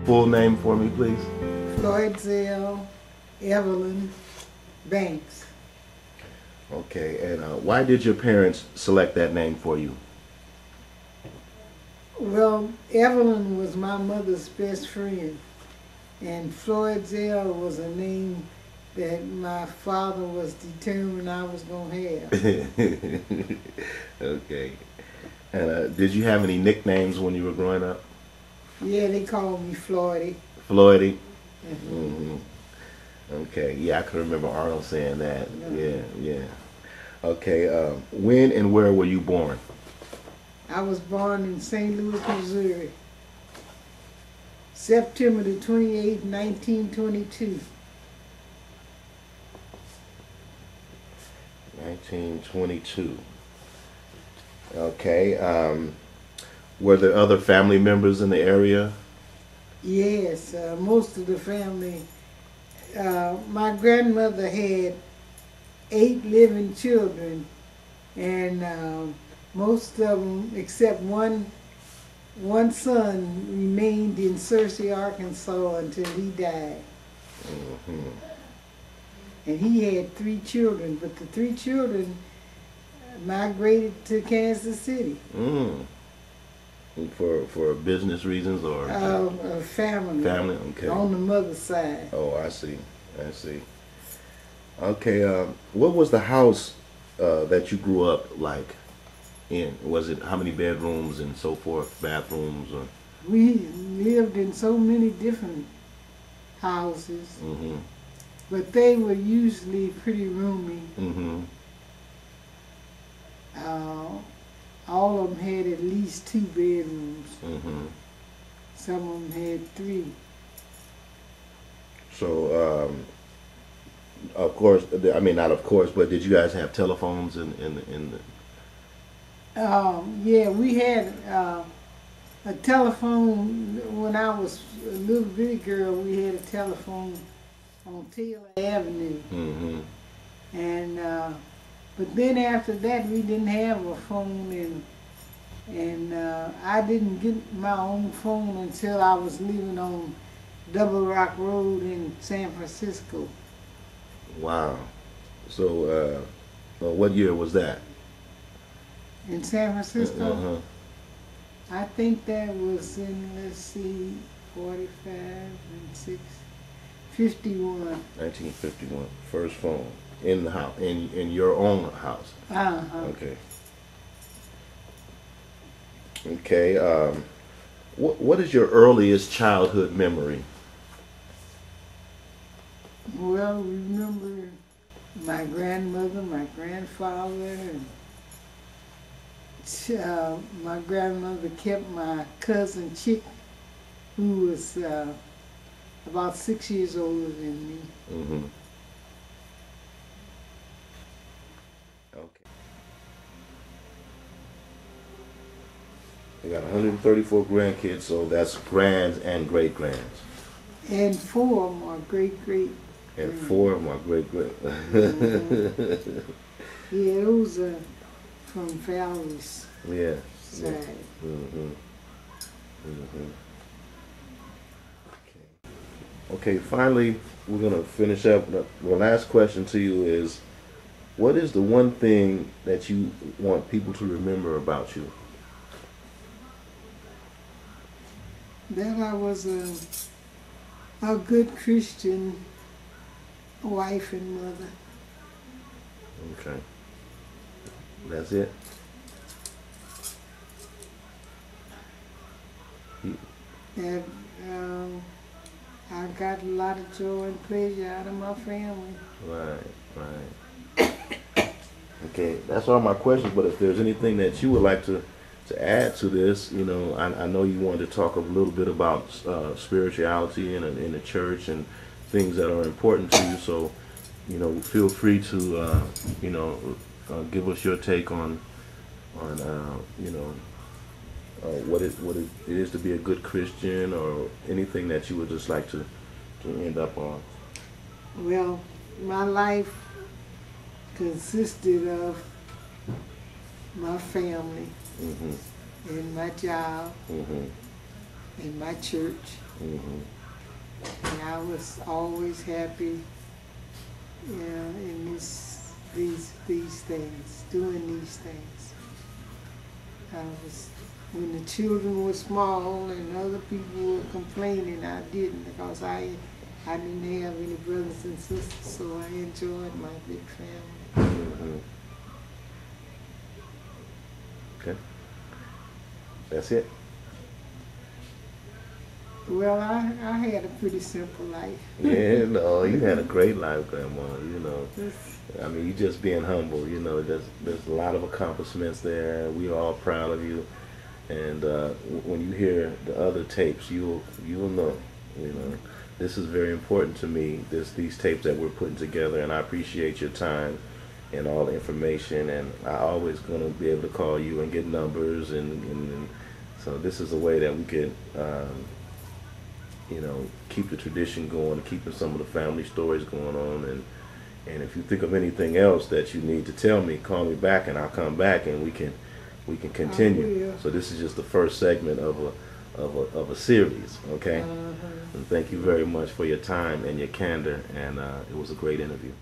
full name for me, please? Floyd Evelyn Banks. Okay, and why did your parents select that name for you? Well, Evelyn was my mother's best friend, and Floyd Zell was a name that my father was determined I was going to have. Okay. And did you have any nicknames when you were growing up? Yeah, they called me Floydy. Floydy? Mm-hmm. Okay, yeah, I can remember Arnold saying that. Yeah. Okay, when and where were you born? I was born in St. Louis, Missouri, September the 28th, 1922. 1922. Okay, were there other family members in the area? Yes, most of the family. My grandmother had 8 living children, and most of them, except one son, remained in Searcy, Arkansas until he died. Mm-hmm. And he had 3 children, but the 3 children migrated to Kansas City. For business reasons or Family. Family, okay. On the mother's side. Oh, I see. Okay, what was the house that you grew up like in? Was it how many bedrooms and so forth, bathrooms? Or? We lived in so many different houses, but they were usually pretty roomy. All of them had at least 2 bedrooms. Some of them had 3. So, of course, I mean not of course, but did you guys have telephones in the? Yeah, we had a telephone when I was a little bitty girl. We had a telephone on Taylor Avenue, and but then after that we didn't have a phone, and I didn't get my own phone until I was living on Double Rock Road in San Francisco. Wow. So, what year was that? In San Francisco? I think that was in, let's see, 45 and 6, 51. 1951. First phone in the house, in your own house. Okay. Okay. What is your earliest childhood memory? Well, remember my grandmother, my grandfather, and my grandmother kept my cousin Chick, who was about 6 years older than me. Okay. We got 134 grandkids, so that's grands and great grands. And 4 of them are great. And 4 of them are great. Yeah, those are from Valley's side. Okay, finally, we're going to finish up. The last question to you is, what is the one thing that you want people to remember about you? That I was a good Christian wife and mother. Okay. That's it? And I got a lot of joy and pleasure out of my family. Right. Okay, that's all my questions, but if there's anything that you would like to add to this, you know, I know you wanted to talk a little bit about spirituality in the church and things that are important to you, so, you know, feel free to, you know, give us your take on you know, what it is to be a good Christian, or anything that you would just like to end up on. Well, my life consisted of my family and my job in my church. And I was always happy, in these things, doing these things. I was, when the children were small and other people were complaining, I didn't, because I didn't have any brothers and sisters, so I enjoyed my big family. Okay. That's it. Well, I had a pretty simple life. Yeah, no, you had a great life, Grandma. You know, I mean, you just being humble. You know, there's a lot of accomplishments there. We are all proud of you. And when you hear the other tapes, you'll know. You know, this is very important to me. These tapes that we're putting together, and I appreciate your time and all the information. And I always gonna be able to call you and get numbers, and so this is a way that we can. You know, keep the tradition going, keeping some of the family stories going on, and if you think of anything else that you need to tell me, call me back, and I'll come back, and we can continue. So this is just the first segment of a series, okay? And thank you very much for your time and your candor, and it was a great interview.